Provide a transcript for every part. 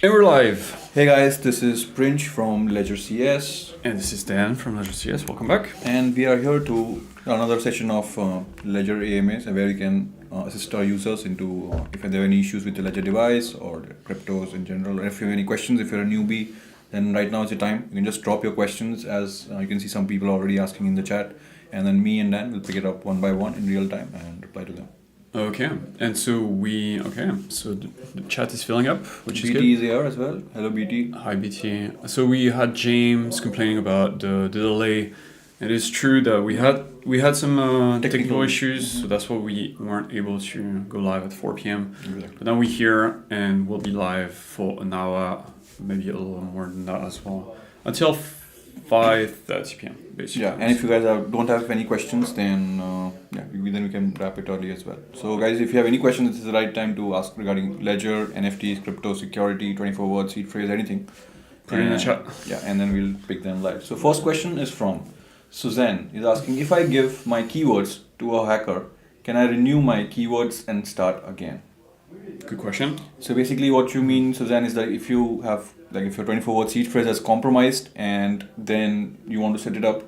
And we're live. Hey guys, this is Princh from Ledger CS, And this is Dan from Ledger CS. Welcome back. and we are here to another session of Ledger AMAs, where we can assist our users into if they have any issues with the Ledger device or the cryptos in general. Or if you have any questions, if you're a newbie, then right now is the time. You can just drop your questions, as you can see some people already asking in the chat, and then me and Dan will pick it up one by one in real time and reply to them. Okay. And so the chat is filling up, which is good. BT is here as well. Hello BT. Hi BT. So we had James complaining about the delay. It is true that we had some technical issues, so that's why we weren't able to go live at 4 p.m. Exactly. But now we're here and we'll be live for an hour, maybe a little more than that as well, until 5:30 p.m. basically. Yeah, and if you guys don't have any questions, then then we can wrap it early as well. So guys, if you have any questions, this is the right time to ask regarding Ledger, NFTs, crypto, security, 24-word, seed phrase, anything. Put it in the chat. Yeah, and then we'll pick them live. So first question is from Suzanne. He's asking, if I give my keywords to a hacker, can I renew my keywords and start again? Good question. So basically what you mean, Suzanne, is that if you have, like if your 24-word seed phrase is compromised and then you want to set it up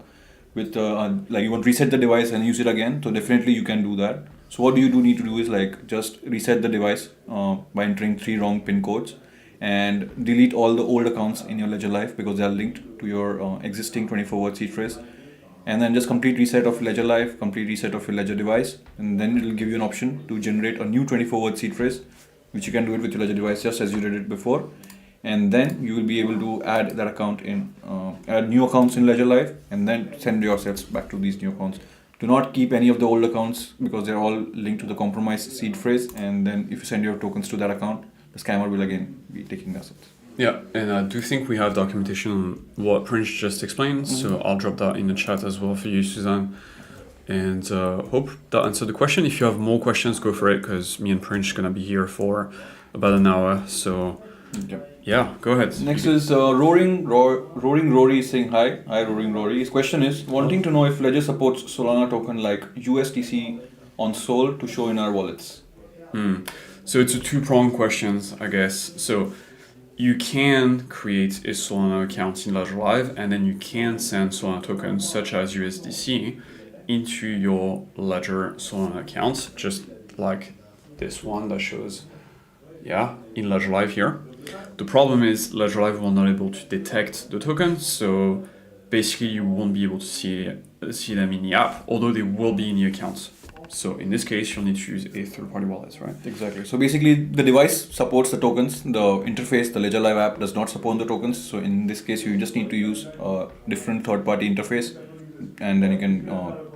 with, like you want to reset the device and use it again, so definitely you can do that. So what you need to do is like just reset the device by entering 3 wrong pin codes and delete all the old accounts in your Ledger Live because they are linked to your existing 24-word seed phrase. And then just complete reset of Ledger Live, complete reset of your Ledger device, and then it will give you an option to generate a new 24-word seed phrase, which you can do it with your Ledger device just as you did it before. And then you will be able to add that account in, add new accounts in Ledger Live, and then send yourselves back to these new accounts. Do not keep any of the old accounts because they're all linked to the compromised seed phrase. And then if you send your tokens to that account, the scammer will again be taking the assets. Yeah, and I do think we have documentation on what Prince just explained, so I'll drop that in the chat as well for you, Suzanne. And hope that answered the question. If you have more questions, go for it, because me and Prince are going to be here for about an hour. So, yeah, go ahead. Next is Roaring Rory saying hi. Hi, Roaring Rory. His question is, wanting to know if Ledger supports Solana token like USDC on Sol to show in our wallets. So it's a two-pronged question, I guess. So you can create a Solana account in Ledger Live, and then you can send Solana tokens such as USDC into your Ledger Solana account, just like this one that shows, in Ledger Live here. The problem is Ledger Live will not be able to detect the tokens, so basically you won't be able to see them in the app, although they will be in the account. So in this case, you'll need to use a third-party wallet, right? Exactly. So basically, the device supports the tokens. The interface, the Ledger Live app, does not support the tokens. So in this case, you just need to use a different third-party interface, and then you can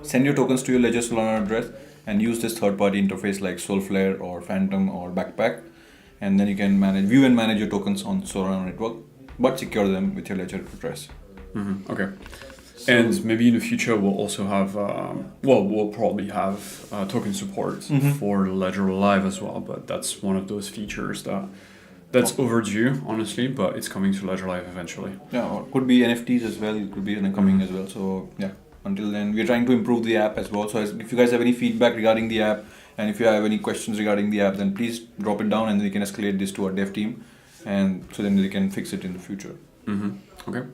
send your tokens to your Ledger Solana address and use this third-party interface like Solflare or Phantom or Backpack, and then you can view and manage your tokens on Solana network, but secure them with your Ledger address. Okay. And maybe in the future we'll also have, we'll probably have token support for Ledger Live as well, but that's one of those features that's overdue, honestly, but it's coming to Ledger Live eventually. Yeah, or could be NFTs as well, it could be coming as well. So yeah, until then, we're trying to improve the app as well. So if you guys have any feedback regarding the app, and if you have any questions regarding the app, then please drop it down and we can escalate this to our dev team, and so then they can fix it in the future. Okay.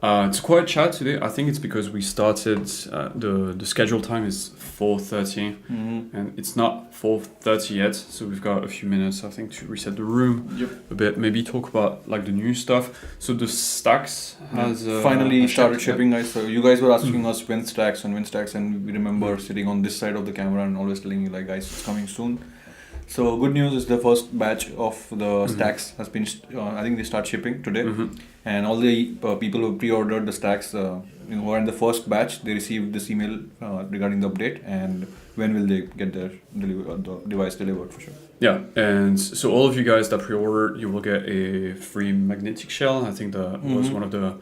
It's quite chat today. I think it's because we started, the scheduled time is 4:30 and it's not 4:30 yet, so we've got a few minutes, I think, to reset the room a bit, maybe talk about like the new stuff. So the Stacks has finally started shipping, guys. So you guys were asking us when Stacks, and we remember sitting on this side of the camera and always telling you like, guys, it's coming soon. So good news is the first batch of the stacks has been, I think they start shipping today. And all the people who pre-ordered the stacks, were in the first batch, they received this email regarding the update and when will they get their the device delivered for sure. Yeah, and so all of you guys that pre-ordered, you will get a free magnetic shell. I think that was one of the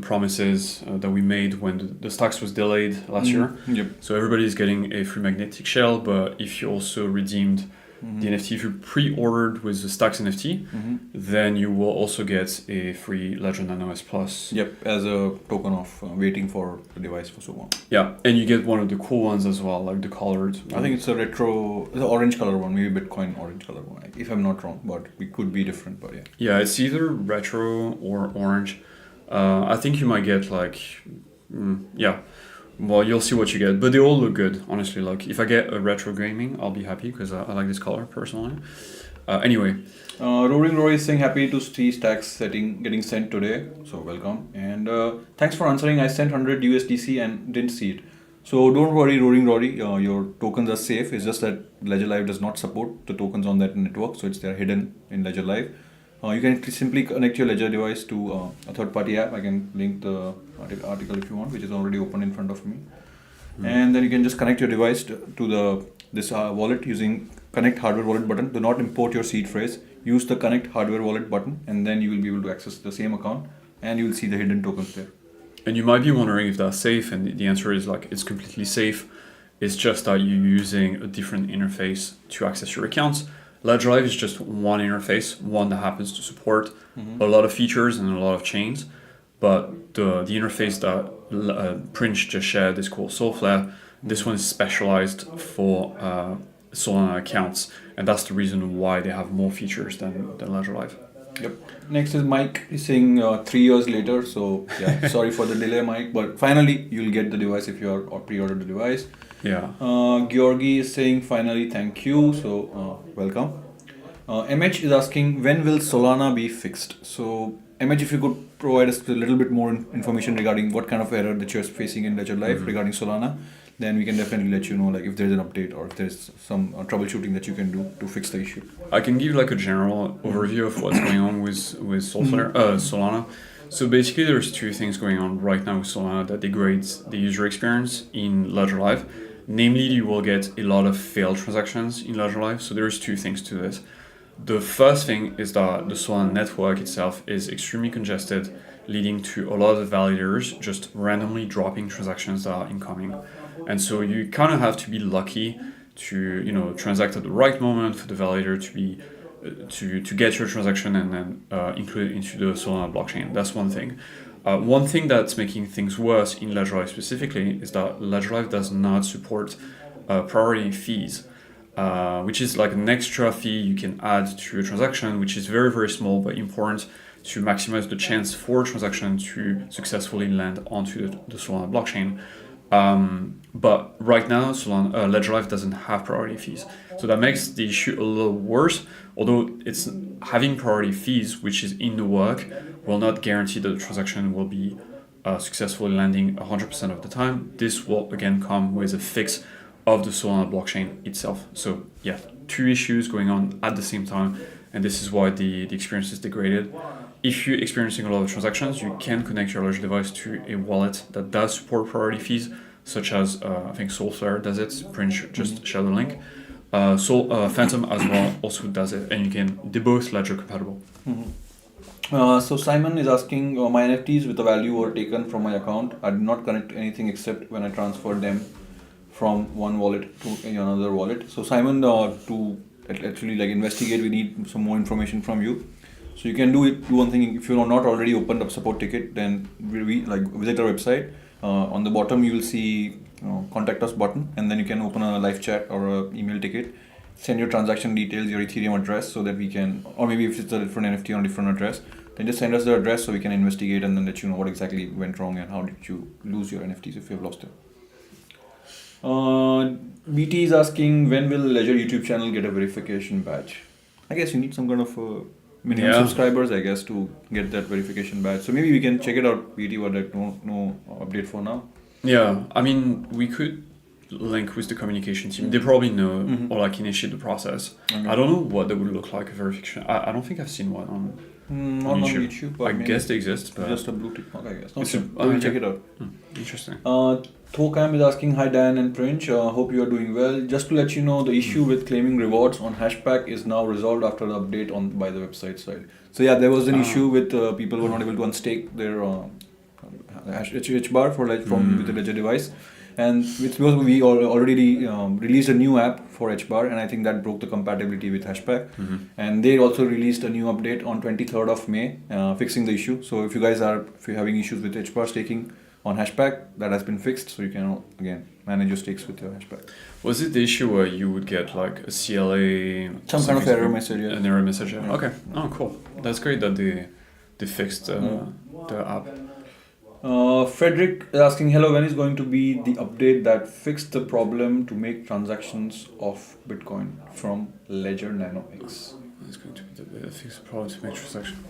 promises that we made when the stacks was delayed last year. So everybody's getting a free magnetic shell, but if you also redeemed the NFT. If you pre-ordered with the Stacks NFT, then you will also get a free Ledger Nano S Plus. Yep, as a token of waiting for the device for so long. Yeah, and you get one of the cool ones as well, like the colored. I think it's a retro, the orange color one, maybe Bitcoin orange color one, if I'm not wrong, but it could be different, but yeah. Yeah, it's either retro or orange. I think you might get like, yeah. Well, you'll see what you get, but they all look good, honestly. Like, if I get a retro gaming, I'll be happy because I like this color personally. Anyway. Roaring Rory is saying happy to see stacks getting sent today, so welcome. And thanks for answering. I sent 100 USDC and didn't see it. So don't worry, Roaring Rory, your tokens are safe. It's just that Ledger Live does not support the tokens on that network, so they're hidden in Ledger Live. You can simply connect your Ledger device to a third-party app. I can link the article if you want, which is already open in front of me. And then you can just connect your device to this wallet using Connect Hardware Wallet button. Do not import your seed phrase. Use the Connect Hardware Wallet button, and then you will be able to access the same account, and you will see the hidden tokens there. And you might be wondering if that's safe, and the answer is like it's completely safe. It's just that you're using a different interface to access your accounts. Ledger Live is just one interface, one that happens to support a lot of features and a lot of chains. But the interface that Prince just shared is called Soulflare. This one is specialized for Solana accounts, and that's the reason why they have more features than Ledger Live. Yep. Next is Mike. He's saying 3 years later. So yeah, sorry for the delay, Mike. But finally, you'll get the device if you are pre-ordered the device. Yeah. Georgi is saying finally, thank you. So welcome. MH is asking when will Solana be fixed? So MH, if you could provide us with a little bit more information regarding what kind of error that you're facing in Ledger Live regarding Solana, then we can definitely let you know like if there's an update or if there's some troubleshooting that you can do to fix the issue. I can give like a general overview of what's going on with Solana. So basically there's two things going on right now with Solana that degrades the user experience in Ledger Live. Namely, you will get a lot of failed transactions in Ledger Live. So there's two things to this. The first thing is that the Solana network itself is extremely congested, leading to a lot of validators just randomly dropping transactions that are incoming. And so you kind of have to be lucky to transact at the right moment for the validator to be to get your transaction and then include it into the Solana blockchain. That's one thing. One thing that's making things worse in Ledger Live specifically is that Ledger Live does not support priority fees, which is like an extra fee you can add to a transaction, which is very, very small but important to maximize the chance for a transaction to successfully land onto the Solana blockchain. But right now, Ledger Live doesn't have priority fees. So that makes the issue a little worse, although it's having priority fees, which is in the work, will not guarantee that the transaction will be successfully landing 100% of the time. This will again come with a fix of the Solana blockchain itself. So yeah, two issues going on at the same time, and this is why the experience is degraded. If you're experiencing a lot of transactions, you can connect your Ledger device to a wallet that does support priority fees, such as I think Soulflare does it. Prince just shared the link. Phantom as well also does it, and they're both Ledger compatible. So Simon is asking, my NFTs with a value were taken from my account. I did not connect anything except when I transferred them from one wallet to another wallet. So Simon, to actually like investigate, we need some more information from you. So you can do one thing. If you are not already opened up support ticket, then we visit our website. On the bottom you will see contact us button, and then you can open a live chat or a email ticket. Send your transaction details, your Ethereum address, so that we can, or maybe if it's a different NFT on a different address, then just send us the address so we can investigate and then let you know what exactly went wrong and how did you lose your NFTs if you have lost them. BT is asking, when will Ledger YouTube channel get a verification badge? I guess you need some kind of minimum subscribers, I guess, to get that verification badge. So maybe we can check it out, BT, but no update for now. Yeah, I mean, we could link with the communication team. They probably know or like initiate the process. Okay. I don't know what that would look like, a verification. I don't think I've seen one on YouTube. But I guess they exist, but just a blue tick mark, I guess. We'll check it out. Interesting. Thokam is asking, hi Dan and Prince, hope you are doing well. Just to let you know, the issue with claiming rewards on Hashpack is now resolved after the update by the website side. So yeah, there was an issue with people who were not able to unstake their HBAR with the Ledger device. And it's because we already released a new app for HBAR, and I think that broke the compatibility with Hashback. And they also released a new update on 23rd of May, fixing the issue. So if you're having issues with HBAR staking on Hashback, that has been fixed. So you can again manage your stakes with your Hashback. Was it the issue where you would get like a CLA? Some kind of error message. Yeah. An error message. Yeah. Yeah. Okay. Oh, cool. That's great that they fixed the app. Frederick is asking, hello, when is going to be the update that fixed the problem to make transactions of Bitcoin from Ledger Nano X? It's going to be the fixed problem to make transaction.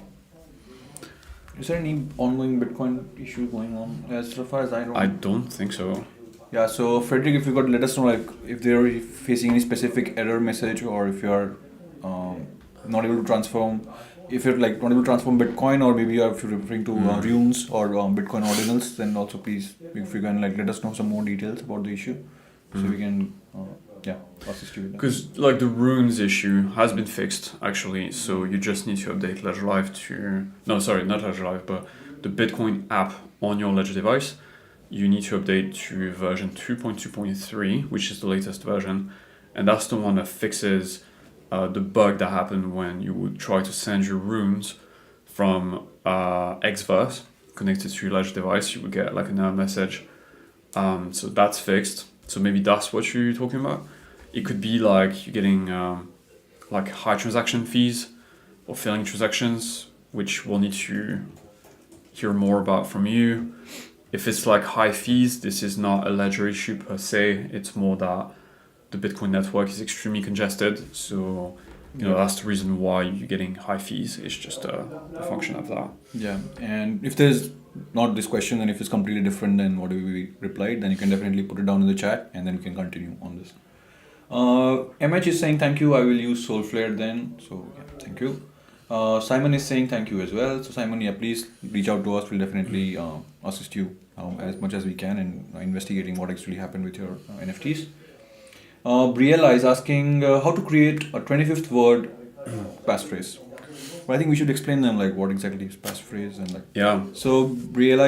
Is there any ongoing Bitcoin issue going on? As far as I know. I don't think so. Yeah, so Frederick, if you could let us know, like, if they're facing any specific error message, or if you're not able to transform, if you're like not able to transform Bitcoin, or maybe if you're referring to runes or Bitcoin ordinals, then also please, if you can like let us know some more details about the issue, so we can assist you with that. Because like the runes issue has been fixed actually, so you just need to update Ledger Live not Ledger Live, but the Bitcoin app on your Ledger device. You need to update to version 2.2.3, which is the latest version, and that's the one that fixes the bug that happened when you would try to send your runes from Xverse connected to your Ledger device. You would get like an error message. So that's fixed. So maybe that's what you're talking about. It could be like you're getting like high transaction fees or failing transactions, which we'll need to hear more about from you. If it's like high fees, this is not a Ledger issue per se. It's more that the Bitcoin network is extremely congested. So, that's the reason why you're getting high fees. It's just a function of that. Yeah, and if there's not this question, and if it's completely different than what we replied, then you can definitely put it down in the chat, and then we can continue on this. MH is saying thank you. I will use Soulflare then. So yeah, thank you. Simon is saying thank you as well. So Simon, please reach out to us. We'll definitely assist you as much as we can in investigating what actually happened with your NFTs. Briella is asking how to create a 25th word passphrase. But I think we should explain them, like what exactly is passphrase and like. Yeah. So Briella,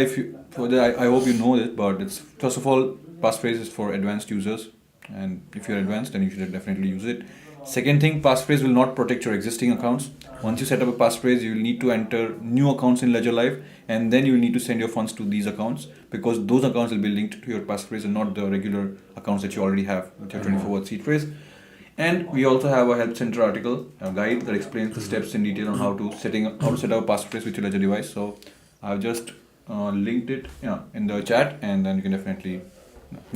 I hope you know it, but it's first of all, passphrase is for advanced users, and if you're advanced, then you should definitely use it. Second thing, passphrase will not protect your existing accounts. Once you set up a passphrase, you will need to enter new accounts in Ledger Live, and then you will need to send your funds to these accounts, because those accounts will be linked to your passphrase and not the regular accounts that you already have with your 24-word seed phrase. And we also have a help center article, a guide that explains the steps in detail on how to set up a passphrase with your Ledger device. So I've just linked it in the chat, and then you can definitely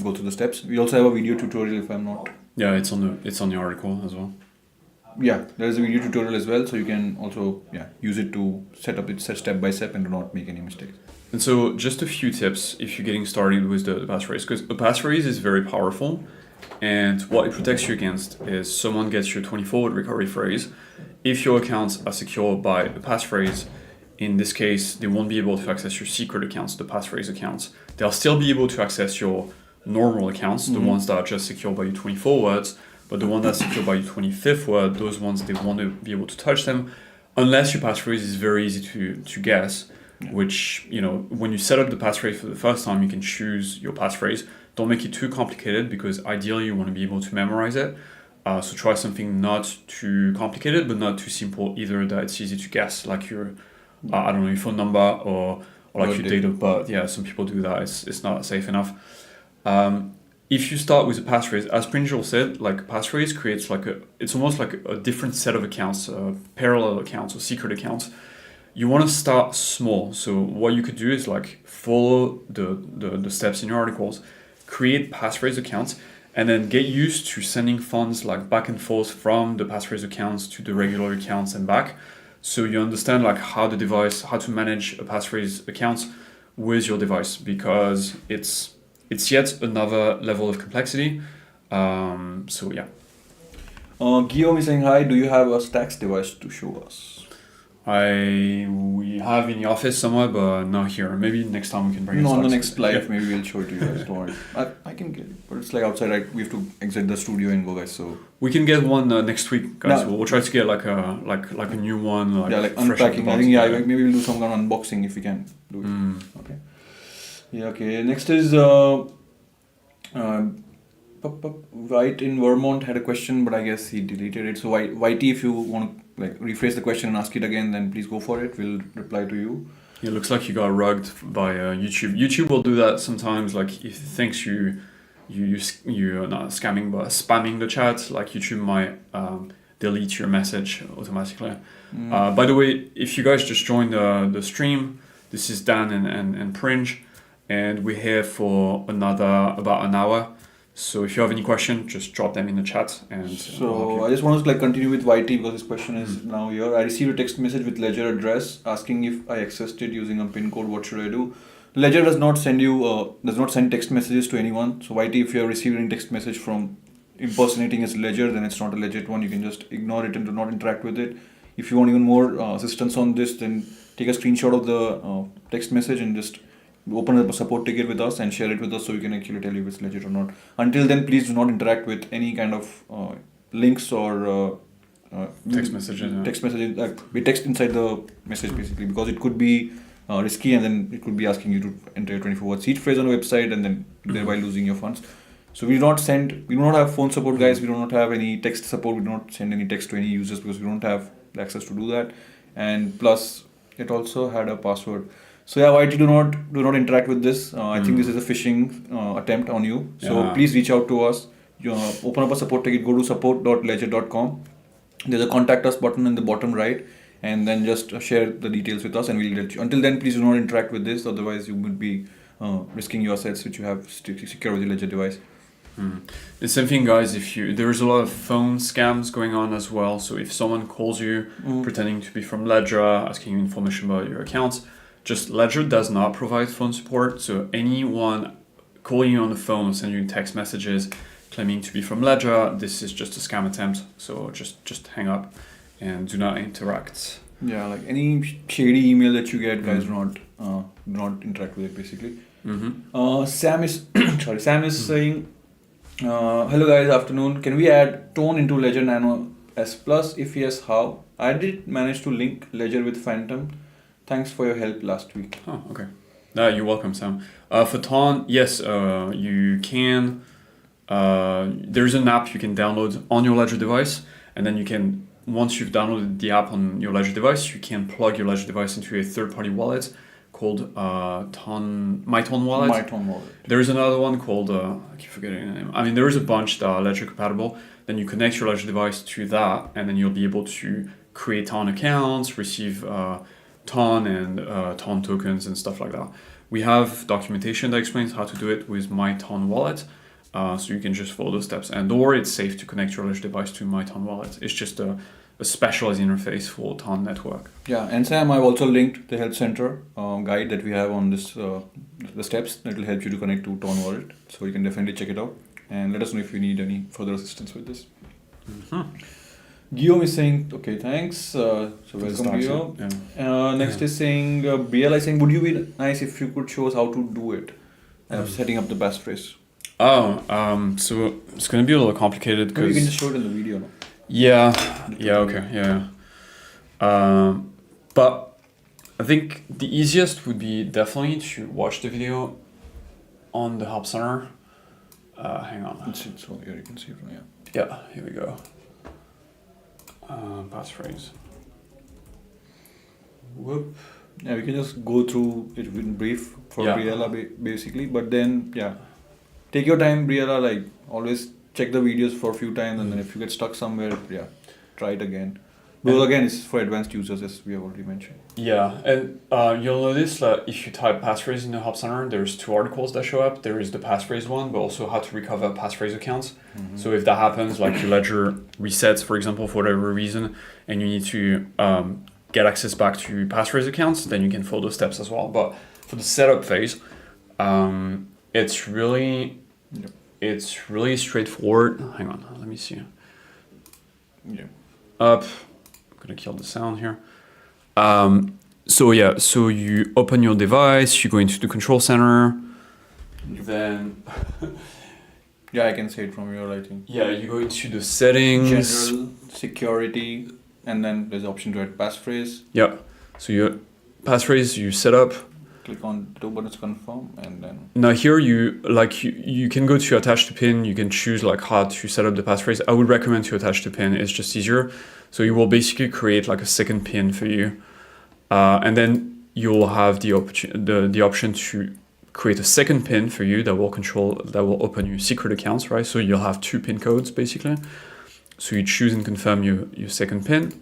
go through the steps. We also have a video tutorial if I'm not. Yeah, it's on the article as well. Yeah, there is a video tutorial as well, so you can also use it to set up it step by step and do not make any mistakes. And so just a few tips if you're getting started with the passphrase, because a passphrase is very powerful, and what it protects you against is someone gets your 24-word recovery phrase. If your accounts are secured by a passphrase, in this case, they won't be able to access your secret accounts, the passphrase accounts. They'll still be able to access your normal accounts, the ones that are just secured by your 24 words, but the one that's secured by your 25th word, those ones, they won't be able to touch them unless your passphrase is very easy to guess, which, when you set up the passphrase for the first time, you can choose your passphrase. Don't make it too complicated, because ideally you want to be able to memorize it. So try something not too complicated, but not too simple either, that it's easy to guess, like your, your phone number or like your date of birth. Yeah, some people do that. It's not safe enough. If you start with a passphrase, as Pringle said, like passphrase creates it's almost like a different set of accounts, parallel accounts or secret accounts. You want to start small. So what you could do is like follow the steps in your articles, create passphrase accounts, and then get used to sending funds like back and forth from the passphrase accounts to the regular accounts and back. So you understand like how to manage a passphrase account with your device, because it's yet another level of complexity. So yeah. Guillaume is saying hi. Do you have a Stacks device to show us? We have in the office somewhere, but not here. Maybe next time we can bring it. On the next live, maybe we'll show it to you guys. Don't worry. I can get it, but it's like outside. We have to exit the studio and go, guys. So we can get one next week, guys. We'll try to get like a new one. Like unpacking. I think maybe we'll do some kind of unboxing if we can do it. Okay. Yeah. Okay. Next is White in Vermont had a question, but I guess he deleted it. So Whitey, if you want to like rephrase the question and ask it again, then please go for it. We'll reply to you. It looks like you got rugged by YouTube. YouTube will do that sometimes. Like if it thinks you're not scamming but spamming the chat, like YouTube might delete your message automatically. By the way, if you guys just joined the stream, this is Dan and Pringe, and we're here for about an hour. So if you have any question, just drop them in the chat. And so I just want to like continue with YT because this question is now here. I received a text message with Ledger address asking if I accessed it using a PIN code. What should I do? Ledger does not send text messages to anyone. So YT, if you have received any text message from impersonating as Ledger, then it's not a legit one. You can just ignore it and do not interact with it. If you want even more assistance on this, then take a screenshot of the text message and just open up a support ticket with us and share it with us so we can actually tell you if it's legit or not. Until then, please do not interact with any kind of links or text messages. We text inside the message basically because it could be risky, and then it could be asking you to enter your 24-word seed phrase on the website and then thereby losing your funds. So we do not have phone support, guys. We do not have any text support. We do not send any text to any users because we don't have access to do that. And plus, it also had a password. So yeah, YT, do not interact with this. I think this is a phishing attempt on you. So please reach out to us. Open up a support ticket. Go to support.ledger.com. There's a contact us button in the bottom right, and then just share the details with us, and we'll let you. Until then, please do not interact with this. Otherwise, you would be risking your assets which you have secure with your Ledger device. The same thing, guys. There's a lot of phone scams going on as well. So if someone calls you pretending to be from Ledger, asking you information about your accounts, just Ledger does not provide phone support. So anyone calling you on the phone or sending you text messages claiming to be from Ledger, this is just a scam attempt. So just hang up and do not interact. Yeah, like any shady email that you get, guys, do not interact with it basically. Sam is saying, hello guys, afternoon. Can we add Tone into Ledger Nano S Plus? If yes, how? I did manage to link Ledger with Phantom. Thanks for your help last week. Oh, okay. You're welcome, Sam. For Tone, yes, you can. There's an app you can download on your Ledger device, and then you can, once you've downloaded the app on your Ledger device, you can plug your Ledger device into a third-party wallet called MyTone Wallet. There is another one called, I keep forgetting the name. I mean, there is a bunch that are Ledger compatible. Then you connect your Ledger device to that, and then you'll be able to create Tone accounts, receive Tone and Tone tokens and stuff like that. We have documentation that explains how to do it with MyTone Wallet. So you can just follow those steps. And don't worry, it's safe to connect your Ledger device to MyTone Wallet. It's just a specialized interface for Tone network. Yeah, and Sam, I've also linked the Help Center guide that we have on this the steps that will help you to connect to Tone Wallet. So you can definitely check it out and let us know if you need any further assistance with this. Guillaume is saying, okay, thanks. So welcome, Guillaume. Next is saying, BL is saying, would you be nice if you could show us how to do it? Setting up the passphrase. So it's going to be a little complicated because you can just show it in the video. No? Yeah. But I think the easiest would be definitely to watch the video on the Help Center. Hang on. So here you can see it from here. Yeah, here we go. Passphrase. Whoop. Yeah, we can just go through it in brief for Briella basically, but then take your time, Briella. Like always, check the videos for a few times, and then if you get stuck somewhere, try it again. Because again, it's for advanced users, as we have already mentioned. Yeah, and you'll notice that if you type passphrase in the Help Center, there's two articles that show up. There is the passphrase one, but also how to recover passphrase accounts. So if that happens, like your Ledger resets, for example, for whatever reason, and you need to get access back to passphrase accounts, then you can follow those steps as well. But for the setup phase, it's really straightforward. Hang on, let me see. I'm gonna kill the sound here. So you open your device, you go into the control center, then I can see it from your lighting. Yeah, you go into the settings, general, security, and then there's the option to add passphrase. Yeah, so your passphrase you set up, click on the two buttons, confirm, and then. Now here you can go to attach to pin. You can choose like how to set up the passphrase. I would recommend to attach to pin. It's just easier. So it will basically create like a second pin for you, and then you'll have the option to create a second pin for you that will open your secret accounts, right? So you'll have 2 pin codes basically. So you choose and confirm your second pin,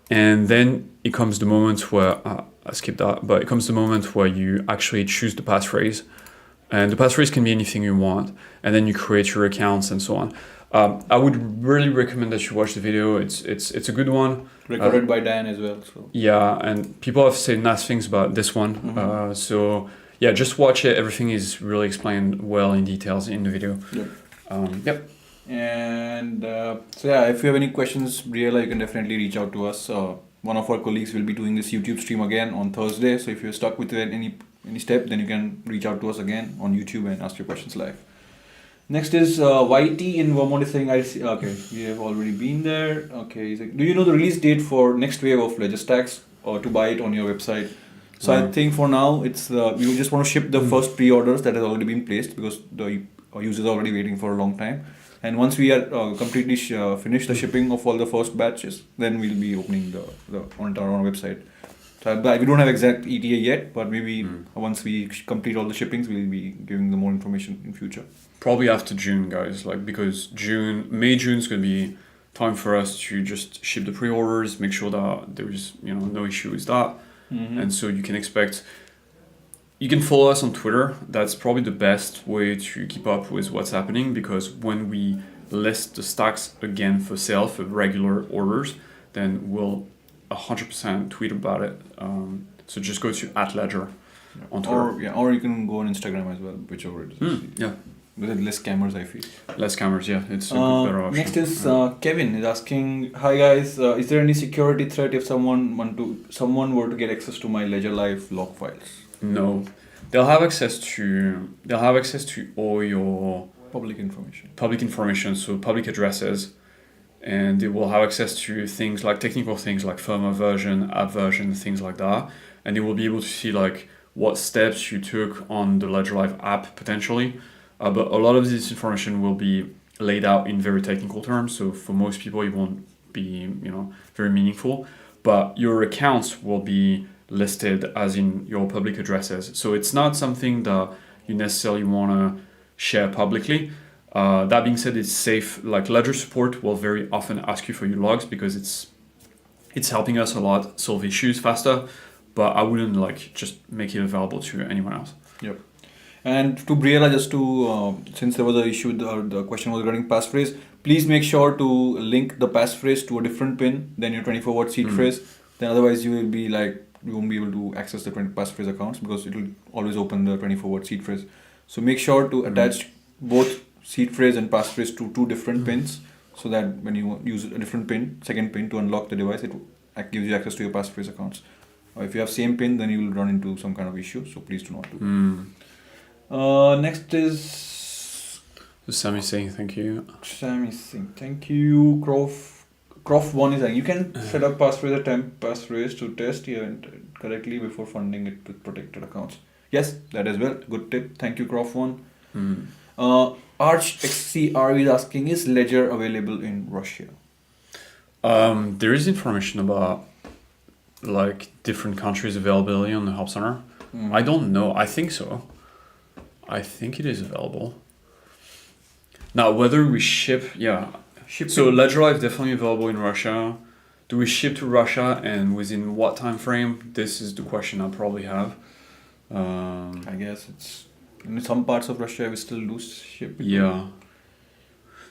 and then it comes the moment where I skipped that, but it comes the moment where you actually choose the passphrase, and the passphrase can be anything you want, and then you create your accounts and so on. I would really recommend that you watch the video. It's a good one. Recorded by Dan as well. So. Yeah, and people have said nice things about this one. Mm-hmm. So yeah, just watch it. Everything is really explained well in details in the video. Yep. Yep. And so yeah, if you have any questions, Briella, you can definitely reach out to us. One of our colleagues will be doing this YouTube stream again on Thursday. So if you're stuck with any step, then you can reach out to us again on YouTube and ask your questions live. Next is YT in Vermont is saying, I see, okay, we have already been there. Okay, he's like, do you know the release date for next wave of Ledger Stacks or to buy it on your website? So I think for now, it's we just want to ship the first pre-orders that has already been placed because the user is already waiting for a long time. And once we are completely finished the shipping of all the first batches, then we'll be opening the on our own website. So we don't have exact ETA yet, but maybe once we complete all the shippings, we'll be giving them more information in future. Probably after June, guys, because May, June is going to be time for us to just ship the pre-orders, make sure that there's no issue with that. Mm-hmm. And so you can follow us on Twitter. That's probably the best way to keep up with what's happening, because when we list the stacks again for sale for regular orders, then we'll 100% tweet about it. So just go to @Ledger on Twitter. Or you can go on Instagram as well, whichever it is. Yeah. With less scammers, I feel. Less scammers, yeah. It's a better option. Next is Kevin is asking, hi guys, is there any security threat if someone were to get access to my Ledger Live log files? No. They'll have access to all your public information, so public addresses, and they will have access to things like technical things like firmware version, app version, things like that, and they will be able to see like what steps you took on the Ledger Live app potentially. But a lot of this information will be laid out in very technical terms, so for most people it won't be very meaningful. But your accounts will be listed as in your public addresses, so it's not something that you necessarily want to share publicly. That being said, it's safe. Like Ledger support will very often ask you for your logs because it's helping us a lot solve issues faster. But I wouldn't just make it available to anyone else. Yep. And to Briella, just to since there was an issue, the question was regarding passphrase. Please make sure to link the passphrase to a different pin than your 24-word seed phrase. Then otherwise you won't be able to access the passphrase accounts because it will always open the 24-word seed phrase. So make sure to attach both seed phrase and passphrase to 2 different pins, so that when you use a different pin, second pin to unlock the device, it gives you access to your passphrase accounts. If you have same pin, then you will run into some kind of issue. So please do not do. Next is Sammy saying thank you. Sammy saying thank you. Croft1 is saying you can set up passphrase or temp passphrase to test your intent correctly before funding it with protected accounts. Yes, that as well. Good tip. Thank you, Croft1. ArchXCR is asking, is Ledger available in Russia? There is information about different countries' availability on the Help Center. I don't know. I think so. I think it is available. Now, whether we ship, so Ledger Live is definitely available in Russia. Do we ship to Russia, and within what time frame? This is the question I probably have. I guess it's in some parts of Russia we still do ship. Yeah.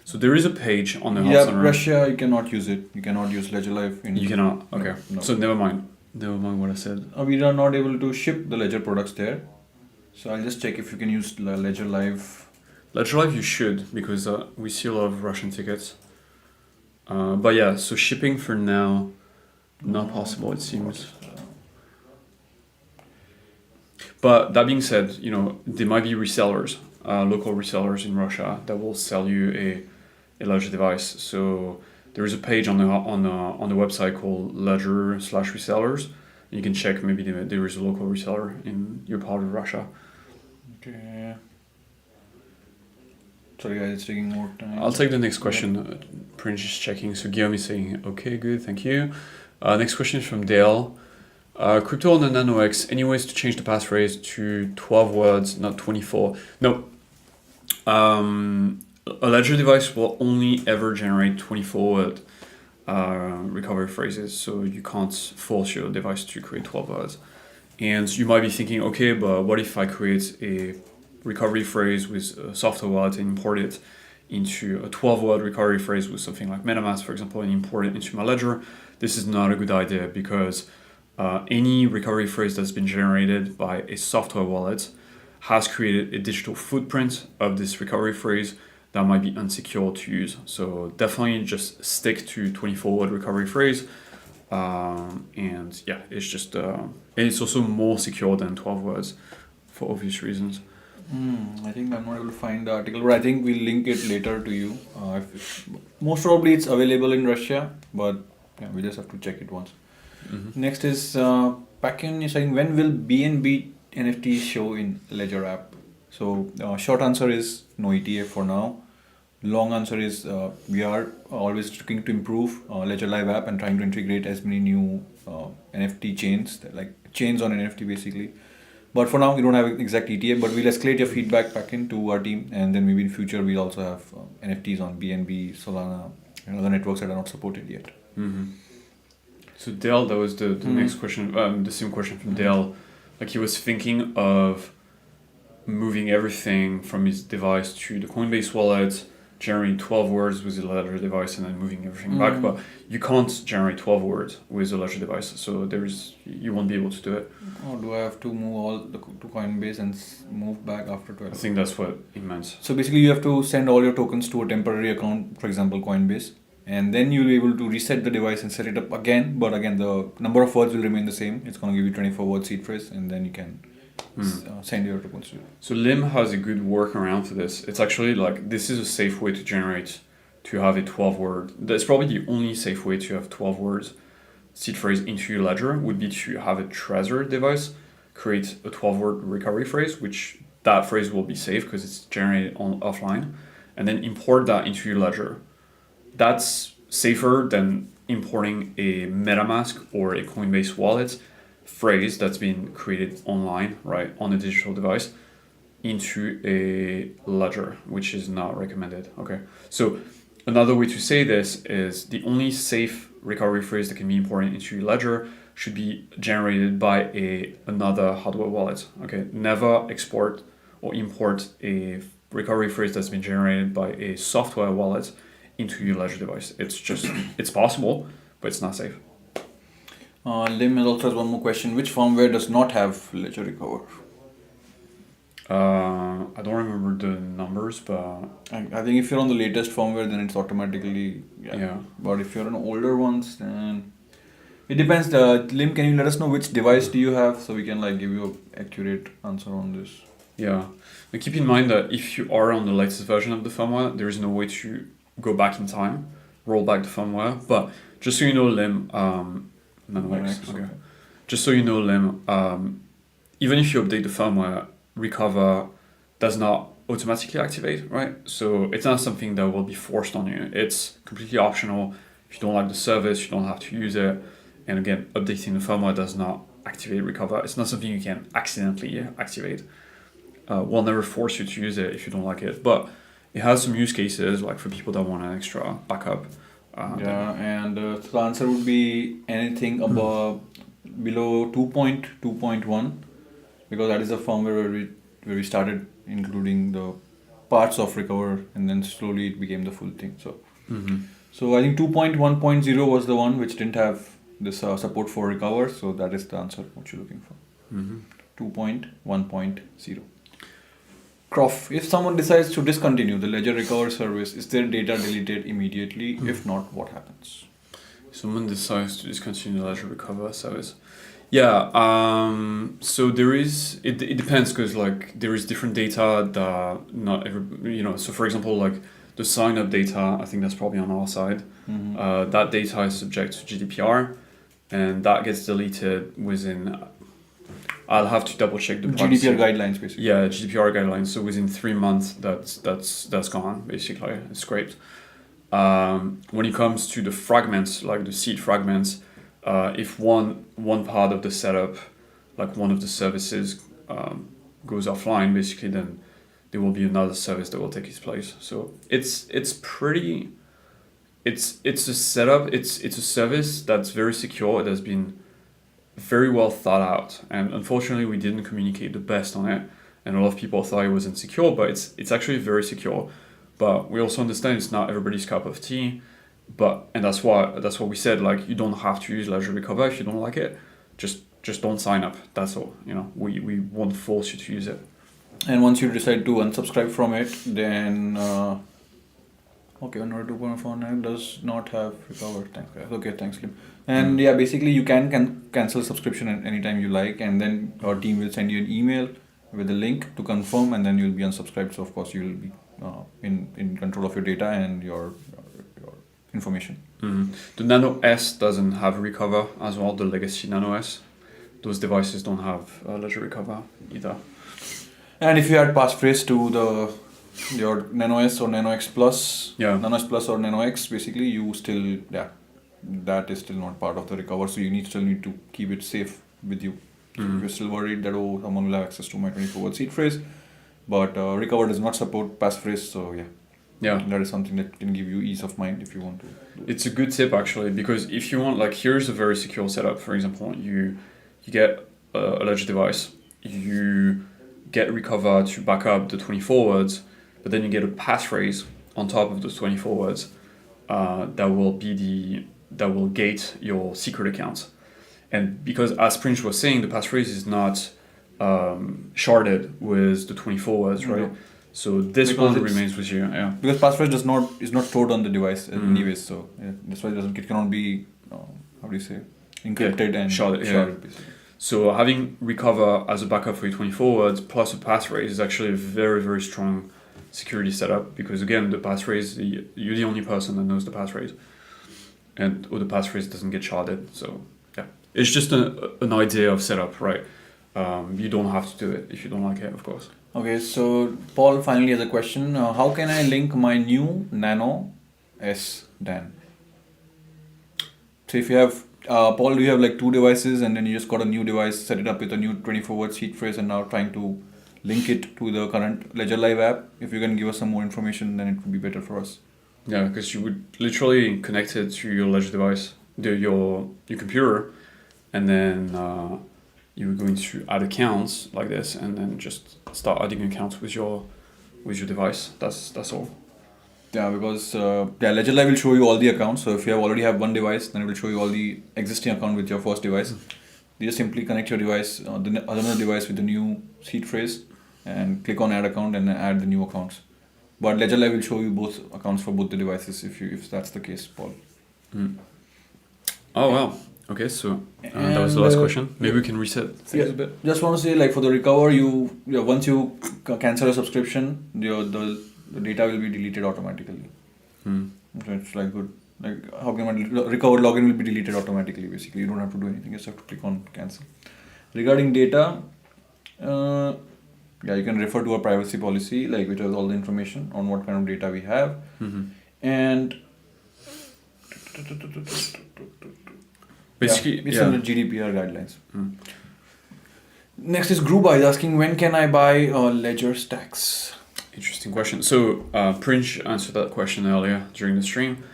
So there is a page on the Help Center. Russia, you cannot use it. You cannot use Ledger Live. You cannot. Okay. No. So never mind. Never mind what I said. We are not able to ship the Ledger products there. So I'll just check if you can use Ledger Live. Ledger Live you should, because we see a lot of Russian tickets. But yeah, so shipping for now, not possible it seems. But that being said, there might be resellers, local resellers in Russia that will sell you a Ledger device. So there is a page on the website called Ledger/resellers, You can check maybe there is a local reseller in your part of Russia. Okay. Sorry guys, it's taking more time. I'll take the next question. Prince is checking. So Guillaume is saying, okay, good, thank you. Next question is from Dale. Crypto on the NanoX, any ways to change the passphrase to 12 words, not 24? No. A ledger device will only ever generate 24-word recovery phrases, so you can't force your device to create 12 words. And you might be thinking, okay, but what if I create a recovery phrase with a software wallet and import it into a 12-word recovery phrase with something like MetaMask, for example, and import it into my ledger? This is not a good idea because any recovery phrase that's been generated by a software wallet has created a digital footprint of this recovery phrase that might be unsecure to use. So definitely just stick to 24-word recovery phrase. And yeah, it's just, and it's also more secure than 12 words for obvious reasons. I think I'm not able to find the article, but I think we'll link it later to you. Most probably it's available in Russia, but yeah, we just have to check it once. Mm-hmm. Next is Pakin is saying, when will BNB NFT show in Ledger app? So short answer is no ETA for now. Long answer is we are always looking to improve Ledger Live app and trying to integrate as many new NFT chains, like chains on NFT basically. But for now, we don't have an exact ETA, but we'll escalate your feedback back into our team, and then maybe in future we'll also have NFTs on BNB, Solana, and other networks that are not supported yet. Mm-hmm. So Dale, that was the next question, the same question from Dale. Like he was thinking of moving everything from his device to the Coinbase wallet, generating 12 words with the Ledger device, and then moving everything back. But you can't generate 12 words with the Ledger device, so you won't be able to do it. Or do I have to move all to Coinbase and move back after 12? I think that's what it meant. So basically, you have to send all your tokens to a temporary account, for example, Coinbase, and then you'll be able to reset the device and set it up again. But again, the number of words will remain the same. It's going to give you 24-word seed phrase, and then you can send your tokens to it. So Lim has a good workaround for this. It's actually like, this is a safe way to have a 12-word. That's probably the only safe way to have 12 words seed phrase into your ledger would be to have a Trezor device create a 12-word recovery phrase, which that phrase will be safe because it's generated offline, and then import that into your ledger. That's safer than importing a MetaMask or a Coinbase wallet phrase that's been created online, right, on a digital device into a ledger, which is not recommended. Okay, so another way to say this is the only safe recovery phrase that can be imported into your ledger should be generated by another hardware wallet. Okay, never export or import a recovery phrase that's been generated by a software wallet into your ledger device. It's possible, but it's not safe. Lim also has one more question. Which firmware does not have ledger recover? I don't remember the numbers, but I think if you're on the latest firmware, then it's automatically yeah. But if you're on older ones, then it depends. Lim, can you let us know which device do you have so we can give you an accurate answer on this? Yeah, but keep in mind that if you are on the latest version of the firmware, there is no way to go back in time, roll back the firmware. But just so you know, Lim, okay. Just so you know, Lim, even if you update the firmware, recover does not automatically activate, right? So it's not something that will be forced on you. It's completely optional. If you don't like the service, you don't have to use it. And again, updating the firmware does not activate recover. It's not something you can accidentally activate. We'll never force you to use it if you don't like it, but it has some use cases, like for people that want an extra backup. And so the answer would be anything below 2.2.1, because that is the firmware where we started including the parts of recover, and then slowly it became the full thing. So, so I think 2.1.0 was the one which didn't have this support for recover. So that is the answer what you're looking for. 2.1.0. Croft, if someone decides to discontinue the Ledger Recover service, is their data deleted immediately? If not, what happens? Someone decides to discontinue the Ledger Recover service. Yeah, so there is, it depends, because there is different data that not every, so for example, the sign up data, I think that's probably on our side. That data is subject to GDPR. and that gets deleted within. I'll have to double check the privacy. GDPR guidelines, basically. Yeah, GDPR guidelines. So within 3 months, that's gone. Basically, it's scraped. When it comes to the fragments, like the seed fragments, if one part of the setup, like one of the services, goes offline, basically, then there will be another service that will take its place. So it's pretty. It's a setup. It's a service that's very secure. It has been very well thought out, and unfortunately we didn't communicate the best on it, and a lot of people thought it was insecure, but it's actually very secure. But we also understand it's not everybody's cup of tea, and that's what we said, like, you don't have to use Ledger Recover. If you don't like it, just don't sign up, that's all. We won't force you to use it. And once you decide to unsubscribe from it, then okay, 102.49 does not have recover. Thanks, guys. Okay, thanks, Lim. And yeah, basically you can cancel subscription anytime you like, and then our team will send you an email with a link to confirm, and then you'll be unsubscribed. So of course you'll be in control of your data and your information. Mm-hmm. The Nano S doesn't have recover as well. The legacy Nano S, those devices don't have Ledger Recover either. And if you add Passphrase to your Nano S or Nano X Plus, Nano S Plus or Nano X, basically you still, that is still not part of the recover. So you still need to keep it safe with you. Mm-hmm. If you're still worried that someone will have access to my 24-word seed phrase, but recover does not support Passphrase, so that is something that can give you ease of mind if you want to. It's a good tip actually, because if you want, like, here's a very secure setup. For example, you get a Ledger device, you get recover to back up the 24 words, but then you get a passphrase on top of those 24 words that will gate your secret accounts. And because, as Prince was saying, the passphrase is not sharded with the 24 words, right? Mm-hmm. So this one remains with you, Because passphrase is not stored on the device anyways, so that's why it cannot be encrypted and sharded basically. So having recover as a backup for your 24 words plus a passphrase is actually a very, very strong security setup, because again, the passphrase, you're the only person that knows the passphrase, or the passphrase doesn't get sharded. So it's just an idea of setup, right? You don't have to do it if you don't like it, of course. Okay, so Paul finally has a question. How can I link my new Nano S, Dan? So if you have, Paul, do you have like 2 devices and then you just got a new device, set it up with a new 24-word seed phrase, and now trying to link it to the current Ledger Live app? If you can give us some more information, then it would be better for us. Yeah, because you would literally connect it to your Ledger device, your computer, and then you're going to add accounts like this, and then just start adding accounts with your device. That's all. Yeah, because Ledger Live will show you all the accounts. So if you already have one device, then it will show you all the existing account with your first device. You just simply connect your device, the other device with the new seed phrase, and click on add account and add the new accounts. But Ledger Live will show you both accounts for both the devices if that's the case, Paul. Oh wow. Okay, so that was the last question. Maybe we can reset things a bit. Just want to say, like, for the recover, once you cancel a subscription, the data will be deleted automatically. So it's like good. Like, how can recover login will be deleted automatically? Basically, you don't have to do anything. You just have to click on cancel. Regarding data, you can refer to our privacy policy, like, which has all the information on what kind of data we have, and. Basically, it's in the GDPR guidelines. Next is Gruba is asking, when can I buy Ledger stacks? Interesting question. So Prince answered that question earlier during the stream.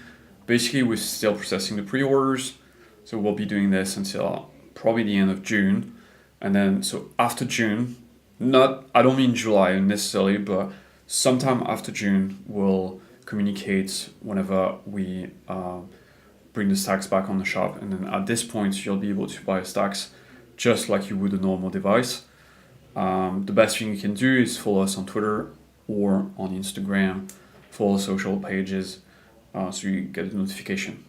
Basically, we're still processing the pre-orders, so we'll be doing this until probably the end of June, and then so after June, I don't mean July necessarily, but sometime after June, we'll communicate whenever we bring the stacks back on the shop, and then at this point you'll be able to buy stacks just like you would a normal device. The best thing you can do is follow us on Twitter or on Instagram, follow social pages, so you get a notification.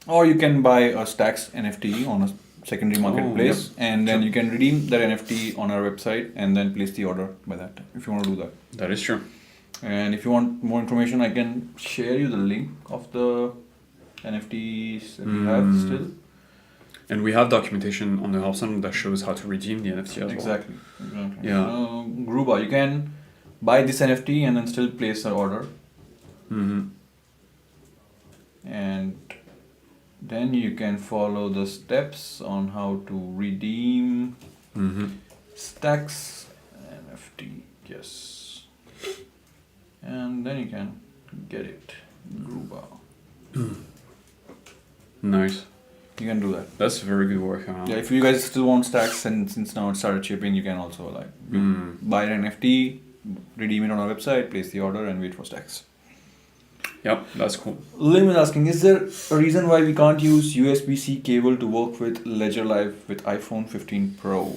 Or you can buy a stacks NFT on a secondary marketplace, and then you can redeem that NFT on our website and then place the order by that, if you want to do that. That is true. And if you want more information, I can share you the link of the NFTs that we have still. And we have documentation on the help center that shows how to redeem the NFT as well. Exactly. Yeah. Gruba, you can buy this NFT and then still place an order. Mm-hmm. And then you can follow the steps on how to redeem stacks NFT. Yes. And then you can get it. Gruba. Nice. You can do that. That's very good work. Yeah, if you guys still want stacks and since now it started shipping, you can also like buy an NFT, redeem it on our website, place the order and wait for stacks. Yep, that's cool. Lim is asking, is there a reason why we can't use USB-C cable to work with Ledger Live with iPhone 15 Pro?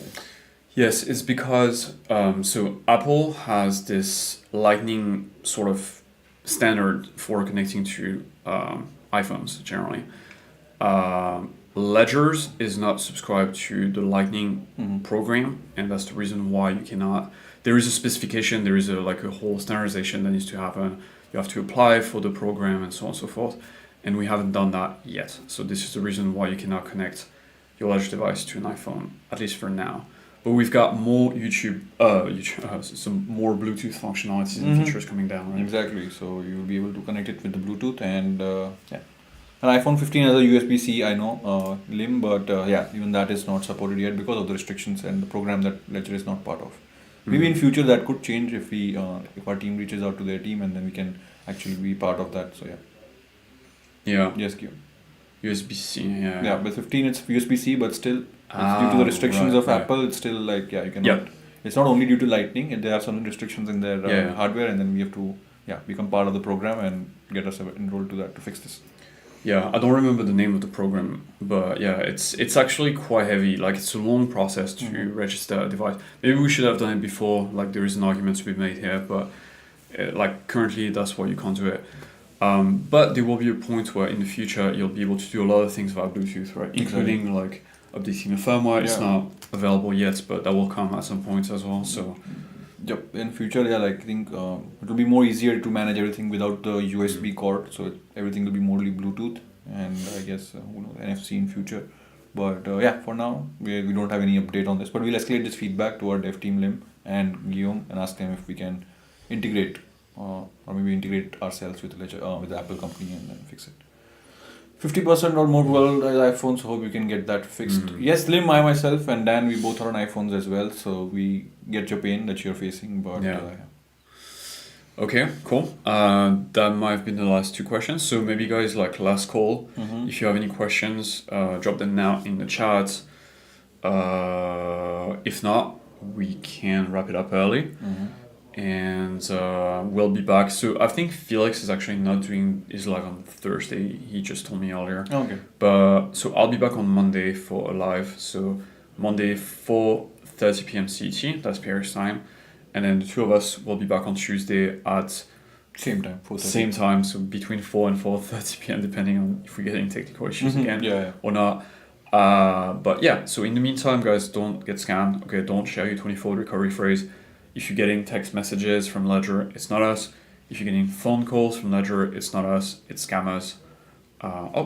Yes, it's because so Apple has this Lightning sort of standard for connecting to iPhones generally. Ledgers is not subscribed to the Lightning program, and that's the reason why you cannot. There is a specification, there is a whole standardization that needs to happen. You have to apply for the program and so on and so forth, and we haven't done that yet. So this is the reason why you cannot connect your Ledger device to an iPhone, at least for now. But we've got more some more Bluetooth functionalities and features coming down, right? Exactly. So you'll be able to connect it with the Bluetooth and yeah. An iPhone 15 has a USB-C, I know, Lim, but yeah, even that is not supported yet because of the restrictions and the program that Ledger is not part of. Maybe in future that could change if we if our team reaches out to their team and then we can actually be part of that. So yeah. Yeah. Yes, Q. USB-C. Yeah. Yeah, with 15 it's USB-C, but still it's due to the restrictions of Apple. It's still like you cannot. Yep. It's not only due to Lightning. They have some restrictions in their hardware, and then we have to become part of the program and get us enrolled to that to fix this. Yeah, I don't remember the name of the program, but yeah, it's actually quite heavy. Like it's a long process to register a device. Maybe we should have done it before. Like there is an argument to be made here, but like currently that's why you can't do it. But there will be a point where in the future you'll be able to do a lot of things via Bluetooth, right? Including like updating the firmware. It's not available yet, but that will come at some point as well. So. Yep. In future, like I think it will be more easier to manage everything without the USB cord. So everything will be mostly Bluetooth, and I guess who knows, NFC in future. But yeah, for now we don't have any update on this. But we'll escalate this feedback to our dev team Lim and Guillaume and ask them if we can integrate or maybe integrate ourselves with Ledger, with the Apple company and then fix it. 50% or more world iPhones. Hope you can get that fixed. Yes, Lim, I myself and Dan, we both are on iPhones as well, so we get your pain that you're facing. But okay, cool. That might have been the last two questions. So maybe guys, like last call. If you have any questions, drop them now in the chat. If not, we can wrap it up early. And we'll be back. So I think Felix is actually not doing his live on Thursday. He just told me earlier. Okay. But so I'll be back on Monday for a live. So Monday 4:30 p.m. CET. That's Paris time. And then the two of us will be back on Tuesday at same time. 4:30. Same time. So between 4 and 4:30 p.m. depending on if we get any technical issues again or not. But yeah. So in the meantime, guys, don't get scammed. Okay, don't share your 24 recovery phrase. If you're getting text messages from Ledger, it's not us. If you're getting phone calls from Ledger, it's not us, it's scammers.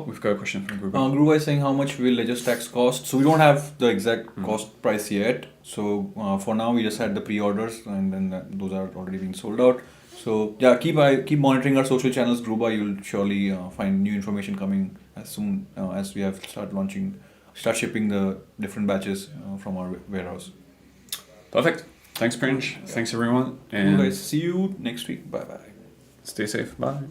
We've got a question from Gruba. Gruba is saying how much will Ledger stacks cost? So we don't have the exact cost price yet. So for now, we just had the pre-orders and then those are already being sold out. So yeah, keep monitoring our social channels, Gruba. You'll surely find new information coming as soon as we have start shipping the different batches from our warehouse. Perfect. Thanks, Prince. Thanks, everyone. And guys, see you next week. Bye-bye. Stay safe. Bye.